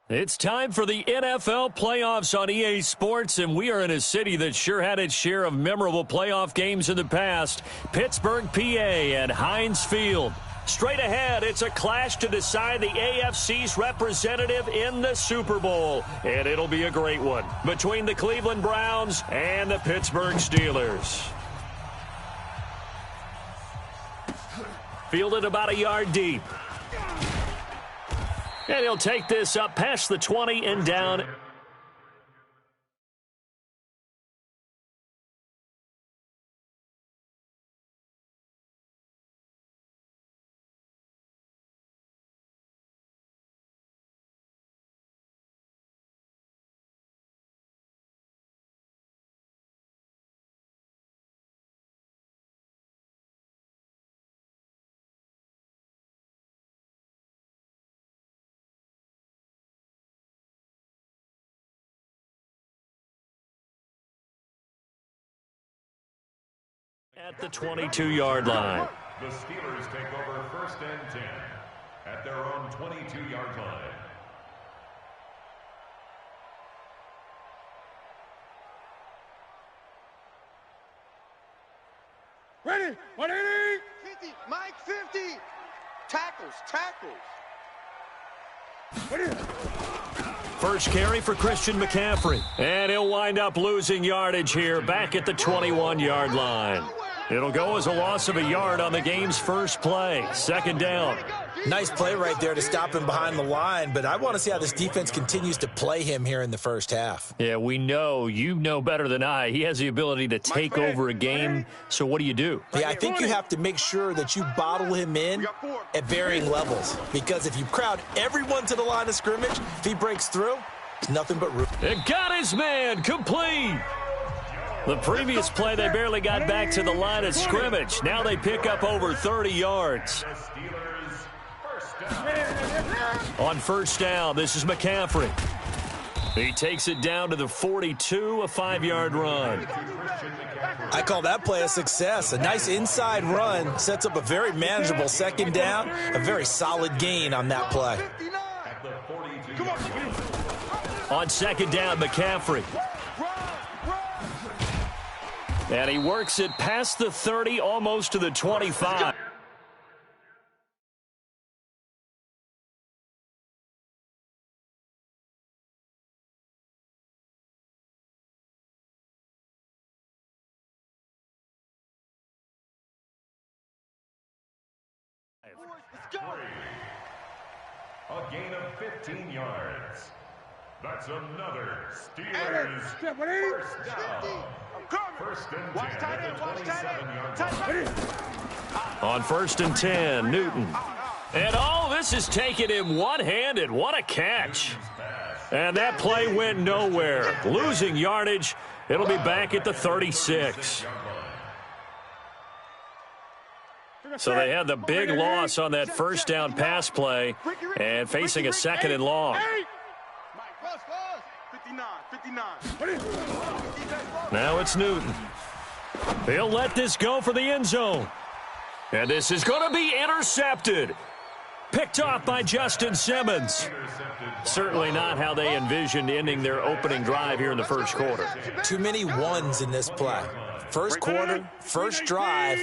It's time for the NFL playoffs on EA Sports, and we are in a city that sure had its share of memorable playoff games in the past, Pittsburgh, PA, at Heinz Field. Straight ahead, it's a clash to decide the AFC's representative in the Super Bowl, and it'll be a great one between the Cleveland Browns and the Pittsburgh Steelers. Fielded about a yard deep. And he'll take this up past the 20 and down. At the 22-yard line. The Steelers take over 1st and 10 at their own 22-yard line. Ready? 180. 50. Mike 50. Tackles. First carry for Christian McCaffrey. And he'll wind up losing yardage here back at the 21-yard line. It'll go as a loss of a yard on the game's first play. 2nd down. Nice play right there to stop him behind the line, but I want to see how this defense continues to play him here in the first half. Yeah, we know. You know better than I. He has the ability to take over a game, so what do you do? Yeah, I think you have to make sure that you bottle him in at varying levels, because if you crowd everyone to the line of scrimmage, if he breaks through, it's nothing but room. It got his man complete. The previous play, they barely got back to the line of scrimmage. Now they pick up over 30 yards. On 1st down, this is McCaffrey. He takes it down to the 42, a 5-yard run. I call that play a success. A nice inside run sets up a very manageable 2nd down, a very solid gain on that play. On 2nd down, McCaffrey. And he works it past the 30, almost to the 25. A gain of 15 yards. That's another Steelers 1st down. 1st and 10 at the 27-yard line. On 1st and 10, Newton. And this is taking him one-handed. What a catch. And that play went nowhere. Losing yardage. It'll be back at the 36. So they had the big loss on that 1st down pass play and facing a 2nd and long. Now it's Newton. He'll let this go for the end zone. And this is going to be intercepted. Picked off by Justin Simmons. Certainly not how they envisioned ending their opening drive here in the 1st quarter. Too many ones in this play. 1st quarter, 1st drive,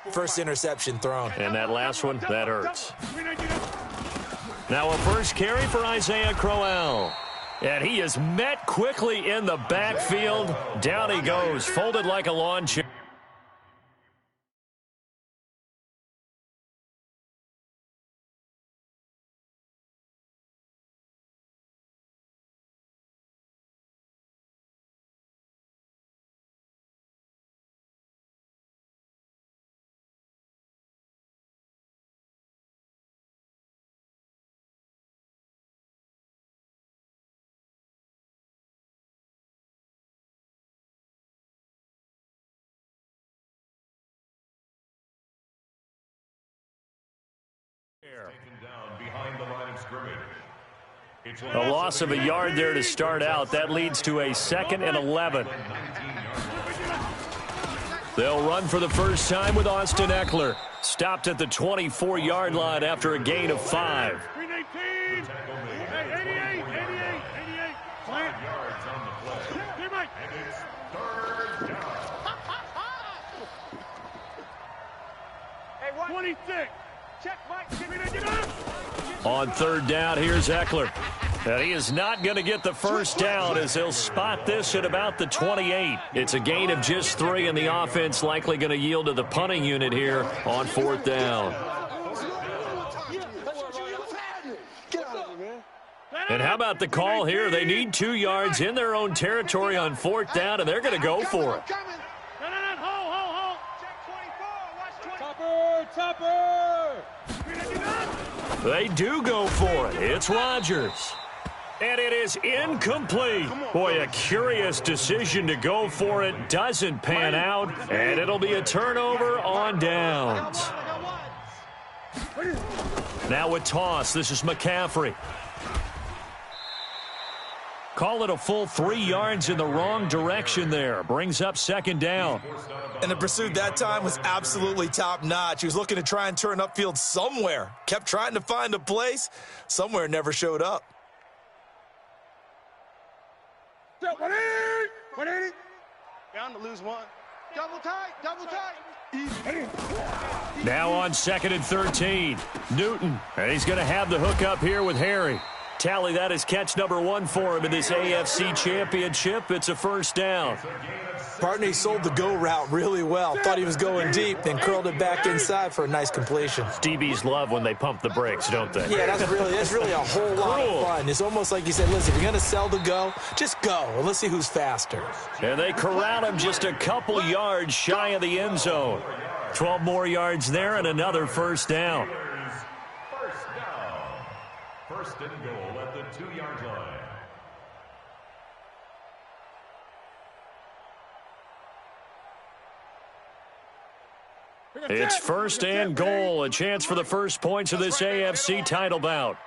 1st interception thrown. And that last one, that hurts. Now a 1st carry for Isaiah Crowell. And he is met quickly in the backfield. Down he goes, folded like a lawn chair. Down behind the line of scrimmage. A loss of a yard there to start out. That leads to a 2nd and 11. They'll run for the first time with Austin Eckler. Stopped at the 24-yard line after a gain of 5. 319. 88. 26. Check Mike. On third down, here's Eckler. And he is not going to get the first down as they'll spot this at about the 28. It's a gain of just 3, and the offense likely going to yield to the punting unit here on fourth down. And how about the call here? They need 2 yards in their own territory on fourth down, and they're going to go for it. Topper! They do go for it. It's Rodgers. And it is incomplete. Boy, a curious decision to go for it. Doesn't pan out, and it'll be a turnover on downs. Now with toss, this is McCaffrey. Call it a full 3 yards in the wrong direction there. Brings up second down. And the pursuit that time was absolutely top-notch. He was looking to try and turn upfield somewhere. Kept trying to find a place. Somewhere never showed up. 180. Bound to lose one. Double tight. Now on 2nd and 13. Newton. And he's going to have the hook up here with Harry. Tally, that is catch number 1 for him in this AFC Championship. It's a first down. Partner, he sold the go route really well. Thought he was going deep, then curled it back inside for a nice completion. DBs love when they pump the brakes, don't they? Yeah, that's really a whole lot of fun. It's almost like you said, listen, if you're going to sell the go, just go, and let's see who's faster. And they corral him just a couple yards shy of the end zone. 12 more yards there and another first down. First and goal at the 2-yard line. It's first and goal, a chance for the first points of this AFC title bout.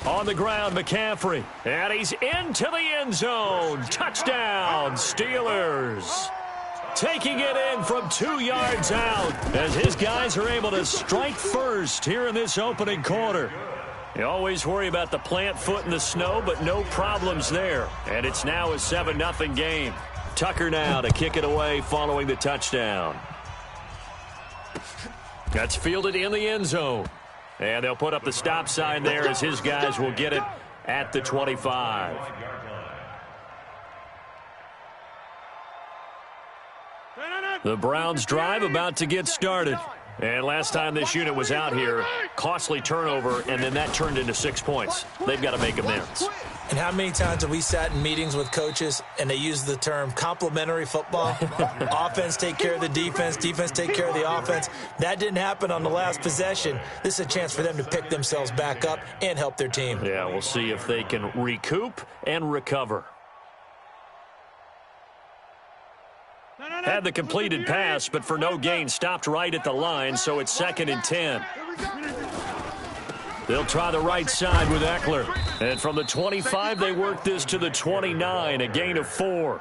On the ground, McCaffrey, and he's into the end zone. Touchdown, Steelers. Taking it in from 2 yards out as his guys are able to strike first here in this opening quarter. You always worry about the plant foot in the snow, but no problems there. And it's now a 7-0 game. Tucker now to kick it away following the touchdown. That's fielded in the end zone. And they'll put up the stop sign there as his guys will get it at the 25. The Browns drive about to get started. And last time this unit was out here, costly turnover, and then that turned into 6 points. They've got to make amends. And how many times have we sat in meetings with coaches and they use the term complementary football? Offense take care of the defense, defense take care of the offense. That didn't happen on the last possession. This is a chance for them to pick themselves back up and help their team. Yeah, we'll see if they can recoup and recover. Had the completed pass, but for no gain, stopped right at the line, so it's 2nd and 10. They'll try the right side with Eckler. And from the 25, they work this to the 29, a gain of 4.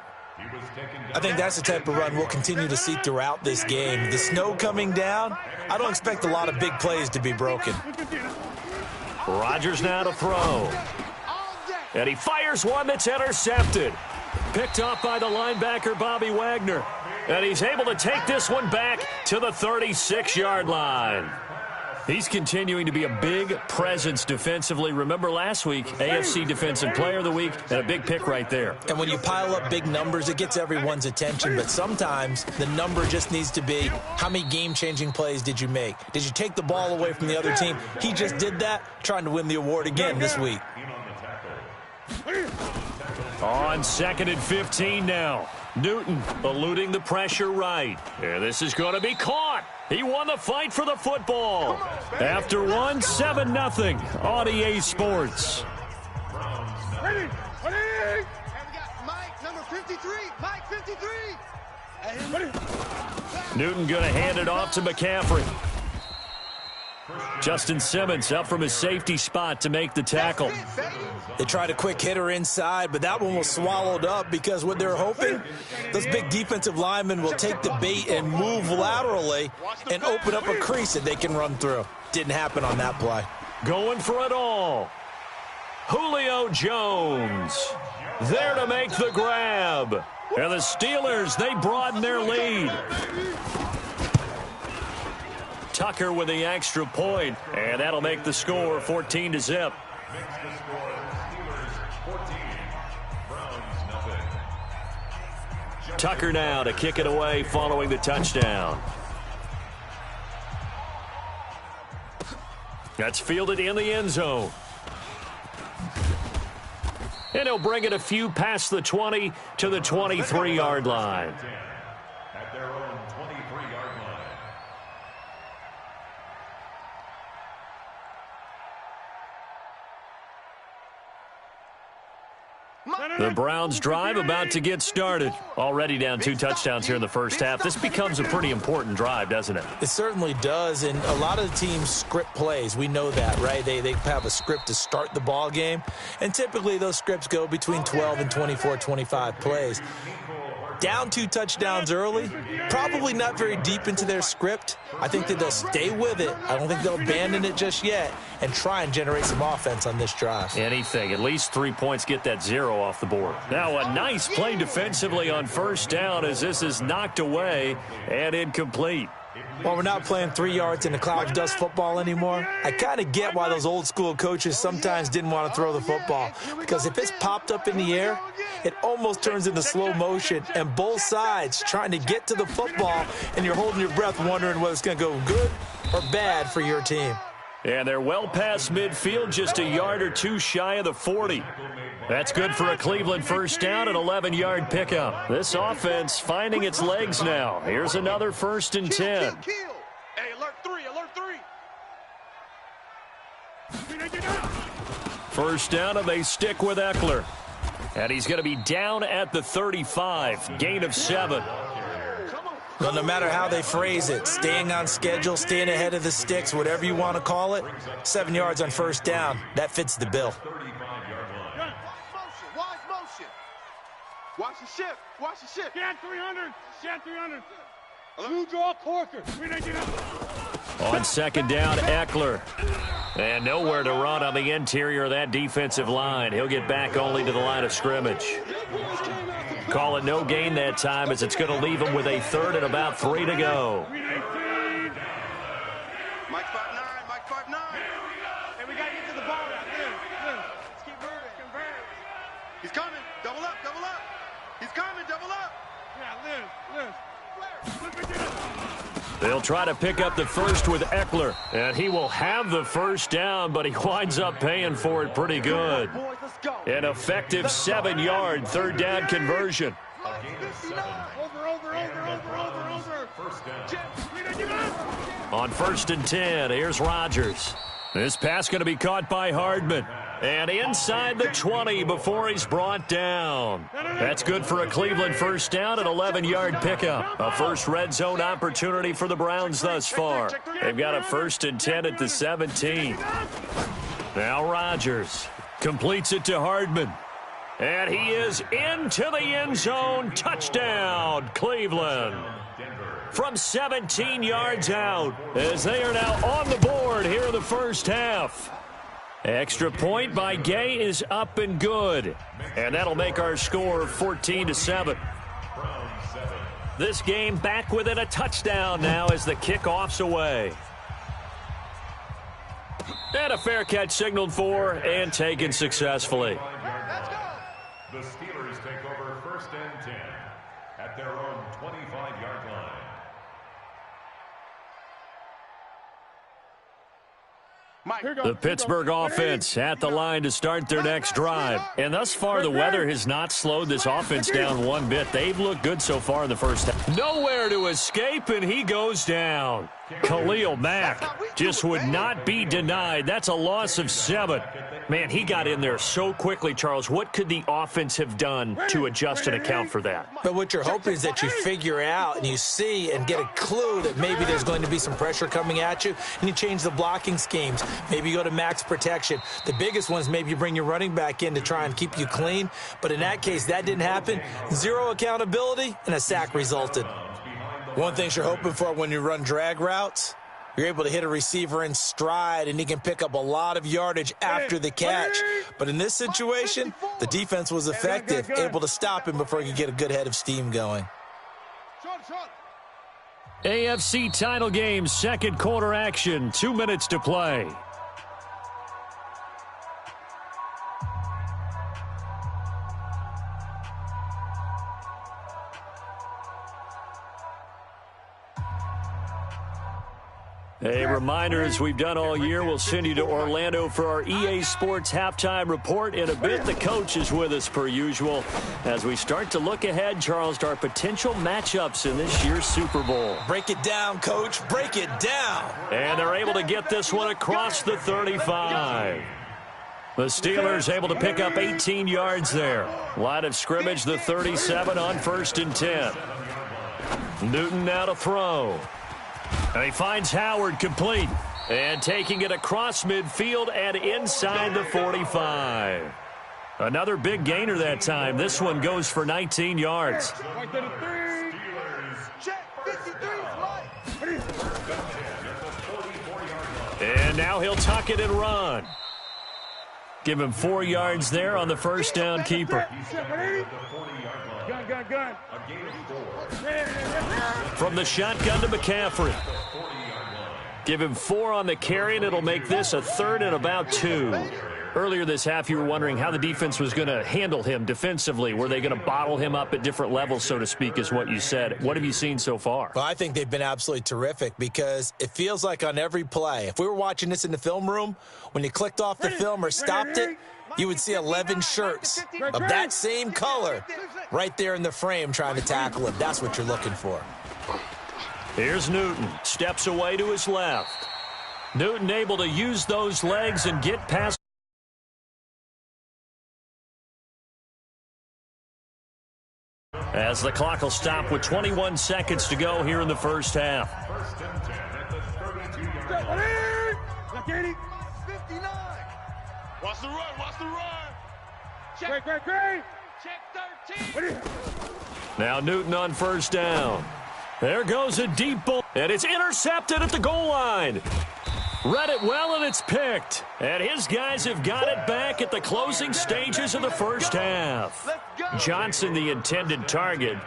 I think that's the type of run we'll continue to see throughout this game. The snow coming down, I don't expect a lot of big plays to be broken. Rodgers now to throw. And he fires one that's intercepted. Picked off by the linebacker, Bobby Wagner. And he's able to take this one back to the 36-yard line. He's continuing to be a big presence defensively. Remember last week, AFC Defensive Player of the Week, and a big pick right there. And when you pile up big numbers, it gets everyone's attention. But sometimes the number just needs to be, how many game-changing plays did you make? Did you take the ball away from the other team? He just did that, trying to win the award again this week. On 2nd and 15 now. Newton eluding the pressure right. And this is going to be caught. He won the fight for the football. After one, 7-0 on EA Sports. Ready. And we got Mike, number 53. Mike 53. Newton going to hand it off to McCaffrey. Justin Simmons up from his safety spot to make the tackle. They tried a quick hitter inside, but that one was swallowed up because what they're hoping, those big defensive linemen will take the bait and move laterally and open up a crease that they can run through. Didn't happen on that play. Going for it all. Julio Jones there to make the grab. And the Steelers, they broaden their lead. Tucker with the extra point, and that'll make the score 14-0. Tucker now to kick it away following the touchdown. That's fielded in the end zone. And he'll bring it a few past the 20 to the 23-yard line. At their own 23-yard line. The Browns drive about to get started. Already down 2 touchdowns here in the first half. This becomes a pretty important drive, doesn't it? It certainly does, and a lot of the teams script plays. We know that, right? They have a script to start the ball game, and typically those scripts go between 12 and 24, 25 plays. Down 2 touchdowns early, probably not very deep into their script. I think that they'll stay with it. I don't think they'll abandon it just yet and try and generate some offense on this drive. Anything. At least 3 points, get that 0 off the board. Now a nice play defensively on first down as this is knocked away and incomplete. While we're not playing 3 yards in the cloud of dust football anymore, I kind of get why those old school coaches sometimes didn't want to throw the football. Because if it's popped up in the air, it almost turns into slow motion, and both sides trying to get to the football, and you're holding your breath wondering whether it's going to go good or bad for your team. And they're well past midfield, just a yard or 2 shy of the 40. That's good for a Cleveland first down, an 11-yard pickup. This offense finding its legs now. Here's another 1st and 10. Hey, alert 3, alert 3. First down, and they stick with Eckler. And he's going to be down at the 35, gain of 7. Well, no matter how they phrase it, staying on schedule, staying ahead of the sticks, whatever you want to call it, 7 yards on first down, that fits the bill. Watch the shift. Watch the shift. Shan 300. Shan 300. Blue draw Corker. On second down, Eckler. And nowhere to run on the interior of that defensive line. He'll get back only to the line of scrimmage. Call it no gain that time as it's going to leave him with a 3rd and about 3 to go. Mike 5'9", Mike 5'9". Hey, we got to get to the ball now. Let's keep moving. He's coming. Double up, double up. He's coming, double up. Yeah, Liz. They'll try to pick up the first with Eckler. And he will have the first down, but he winds up paying for it pretty good. An effective 7-yard 3rd down conversion. Over. On 1st and 10, here's Rodgers. This pass going to be caught by Hardman. And inside the 20 before he's brought down. That's good for a Cleveland first down, an 11-yard pickup. A first red zone opportunity for the Browns thus far. They've got a 1st and 10 at the 17. Now Rodgers completes it to Hardman. And he is into the end zone. Touchdown, Cleveland. From 17 yards out as they are now on the board here in the first half. Extra point by Gay is up and good. And that'll make our score 14-7. This game back within a touchdown now as the kickoff's away. And a fair catch signaled for and taken successfully. The Steelers take over 1st and 10 at their own 25-yard line. The Pittsburgh offense at the line to start their next drive. And thus far, the weather has not slowed this offense down one bit. They've looked good so far in the first half. Nowhere to escape, and he goes down. Khalil Mack just would not be denied. That's a loss of 7. Man, he got in there so quickly, Charles. What could the offense have done to adjust and account for that? But what you're hoping is that you figure out and you see and get a clue that maybe there's going to be some pressure coming at you, and you change the blocking schemes. Maybe you go to max protection. The biggest one is maybe you bring your running back in to try and keep you clean. But in that case, that didn't happen. 0 accountability, and a sack resulted. One thing you're hoping for when you run drag routes, you're able to hit a receiver in stride, and he can pick up a lot of yardage after the catch. But in this situation, the defense was effective, able to stop him before he could get a good head of steam going. AFC title game, second quarter action, 2 minutes to play. A reminder, as we've done all year, we'll send you to Orlando for our EA Sports halftime report. In a bit, the coach is with us per usual as we start to look ahead, Charles, to our potential matchups in this year's Super Bowl. Break it down, Coach. Break it down. And they're able to get this one across the 35. The Steelers able to pick up 18 yards there. Line of scrimmage, the 37 on 1st and 10. Newton now to throw. And he finds Howard complete. And taking it across midfield and inside the 45. Another big gainer that time. This one goes for 19 yards. And now he'll tuck it and run. Give him 4 yards there on the first down keeper. Gun. From the shotgun to McCaffrey. Give him 4 on the carry, and it'll make this a 3rd and about 2. Earlier this half, you were wondering how the defense was going to handle him defensively. Were they going to bottle him up at different levels, so to speak, is what you said. What have you seen so far? Well, I think they've been absolutely terrific because it feels like on every play, if we were watching this in the film room, when you clicked off the film or stopped it, you would see 11 shirts of that same color right there in the frame trying to tackle him. That's what you're looking for. Here's Newton. Steps away to his left. Newton able to use those legs and get past. As the clock will stop with 21 seconds to go here in the first half. Watch the run. Check. Check 13. Now Newton on first down. There goes a deep ball, and it's intercepted at the goal line. Read it well, and it's picked. And his guys have got it back at the closing stages of the first half. Johnson, the intended target.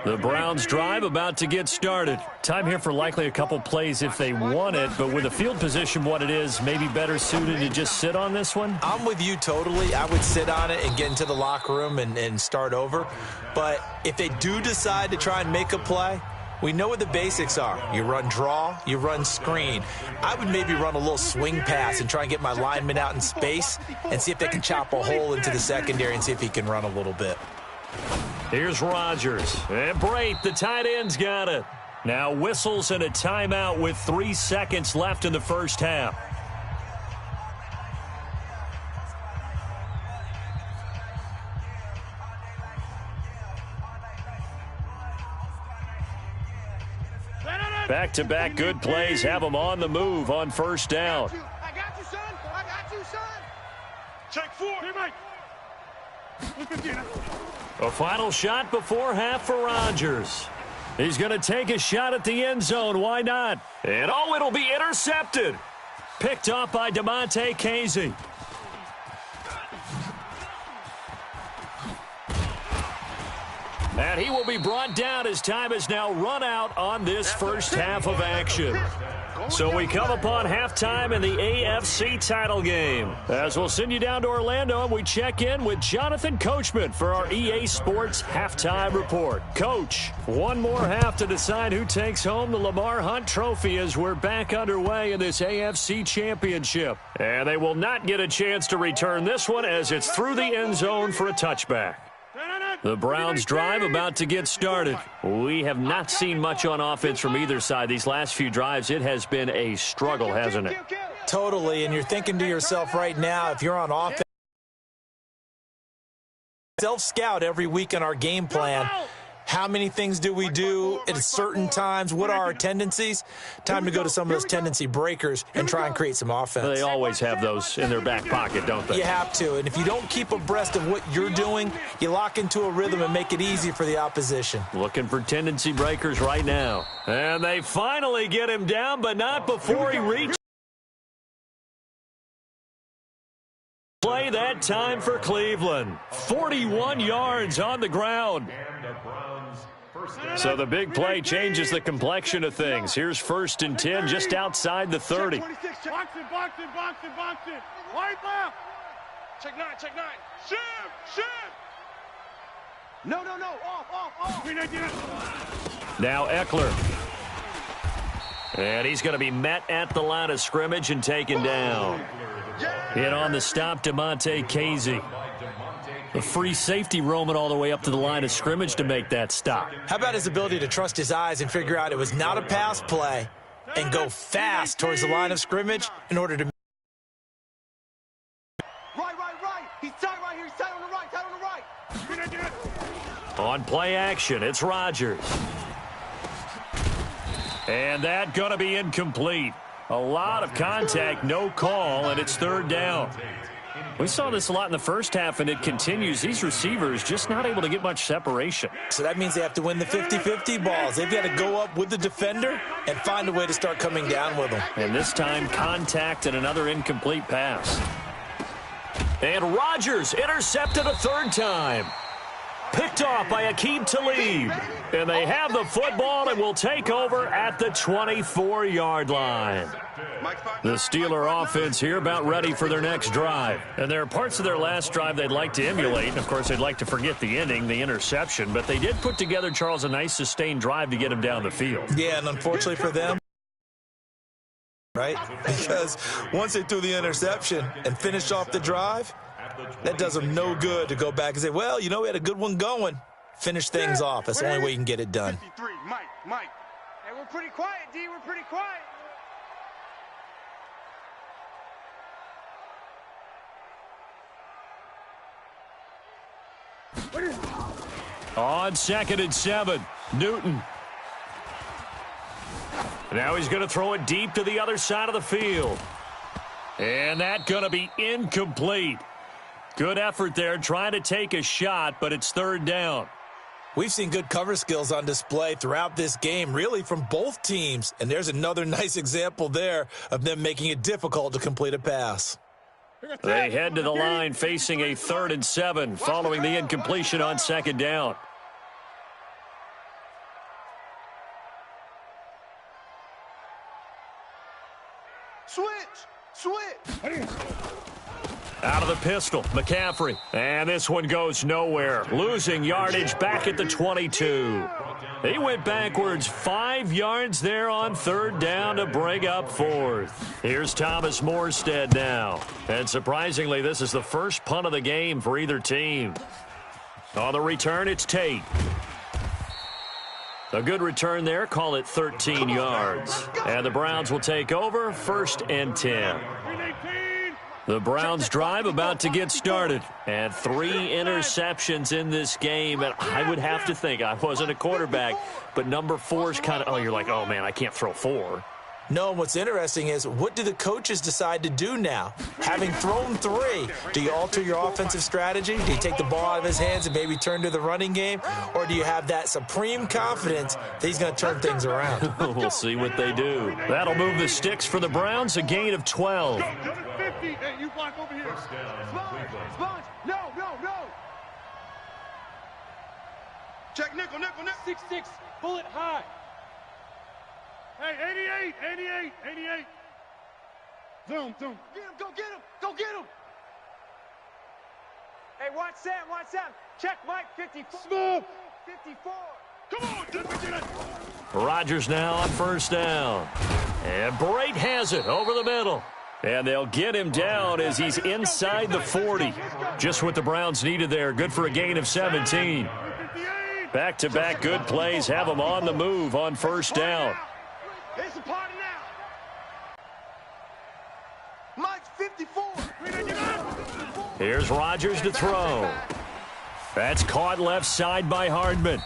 The Browns drive about to get started. Time here for likely a couple plays if they want it, but with the field position what it is, maybe better suited to just sit on this one? I'm with you totally. I would sit on it and get into the locker room and start over. But if they do decide to try and make a play, we know what the basics are. You run draw, you run screen. I would maybe run a little swing pass and try and get my lineman out in space and see if they can chop a hole into the secondary and see if he can run a little bit. Here's Rodgers. And Brate, the tight end's got it. Now whistles and a timeout with 3 seconds left in the first half. Back-to-back good plays have them on the move on first down. I got you, son. Check 4. Hey, Mike. A final shot before half for Rodgers. He's going to take a shot at the end zone. Why not? And, it'll be intercepted. Picked off by DeMonte Casey. And he will be brought down as time has now run out on this first half of action. So we come upon halftime in the AFC title game. As we'll send you down to Orlando and we check in with Jonathan Coachman for our EA Sports halftime report. Coach, one more half to decide who takes home the Lamar Hunt Trophy as we're back underway in this AFC Championship. And they will not get a chance to return this one as it's through the end zone for a touchback. The Browns drive about to get started. We have not seen much on offense from either side. These last few drives, it has been a struggle, hasn't it? Totally, and you're thinking to yourself right now, if you're on offense, self-scout every week on our game plan. How many things do we do at certain times? What are our tendencies? Time to go to some of those tendency breakers and try and create some offense. They always have those in their back pocket, don't they? You have to, and if you don't keep abreast of what you're doing, you lock into a rhythm and make it easy for the opposition. Looking for tendency breakers right now. And they finally get him down, but not before he reaches. Play that time for Cleveland. 41 yards on the ground. So the big play changes the complexion of things. Here's 1st and 10 just outside the 30. Box it, box it, box it, box it. Wide left. Check 9, check 9. Shift, shift. No, no, no. Off. Now Eckler. And he's going to be met at the line of scrimmage and taken down. Hit on the stop, DeMonte Casey. A free safety roaming all the way up to the line of scrimmage to make that stop. How about his ability to trust his eyes and figure out it was not a pass play and go fast towards the line of scrimmage in order to... Right. He's tight right here. He's tight on the right. On play action, it's Rodgers. And that going to be incomplete. A lot of contact, no call, and it's 3rd down. We saw this a lot in the first half, and it continues. These receivers just not able to get much separation. So that means they have to win the 50-50 balls. They've got to go up with the defender and find a way to start coming down with them. And this time, contact and another incomplete pass. And Rodgers intercepted a 3rd time. Picked off by Aqib Talib. And they have the football and will take over at the 24-yard line. The Steeler offense here about ready for their next drive. And there are parts of their last drive they'd like to emulate. And, of course, they'd like to forget the ending, the interception. But they did put together, Charles, a nice sustained drive to get him down the field. Yeah, and unfortunately for them, right? Because once they threw the interception and finished off the drive, that does them no good to go back and say, well, you know, we had a good one going. Finish things off. That's the only way you can get it done. 53, Mike. Hey, we're pretty quiet, D. We're pretty quiet. On 2nd and 7, Newton. Now he's going to throw it deep to the other side of the field. And that's going to be incomplete. Good effort there, trying to take a shot, but it's 3rd down. We've seen good cover skills on display throughout this game, really from both teams. And there's another nice example there of them making it difficult to complete a pass. They head to the line facing a 3rd and 7 following the incompletion on 2nd down. Switch. Out of the pistol, McCaffrey. And this one goes nowhere. Losing yardage back at the 22. He went backwards 5 yards there on 3rd down to bring up 4th. Here's Thomas Morstead now. And surprisingly, this is the first punt of the game for either team. On the return, it's Tate. A good return there. Call it 13 yards. And the Browns will take over 1st and 10. The Browns drive about to get started. And 3 interceptions in this game. And I would have to think, I wasn't a quarterback, but number 4 is kind of, oh, you're like, oh, man, I can't throw 4. No, what's interesting is, what do the coaches decide to do now? Having thrown 3, do you alter your offensive strategy? Do you take the ball out of his hands and maybe turn to the running game? Or do you have that supreme confidence that he's going to turn things around? We'll see what they do. That'll move the sticks for the Browns, a gain of 12. Hey, you block over here. Sponge. No. Check nickel. 6-6, bullet high. Hey, 88. Zoom. Go get him. Hey, watch Sam. Check Mike, 54. Smooth. 54. Come on, get it. Rodgers now on 1st down. And Brate has it over the middle. And they'll get him down as he's inside the 40. Just what the Browns needed there. Good for a gain of 17. Back-to-back good plays have them on the move on 1st down. It's a party now. Mike's 54. Here's Rodgers to throw. That's caught left side by Hardman.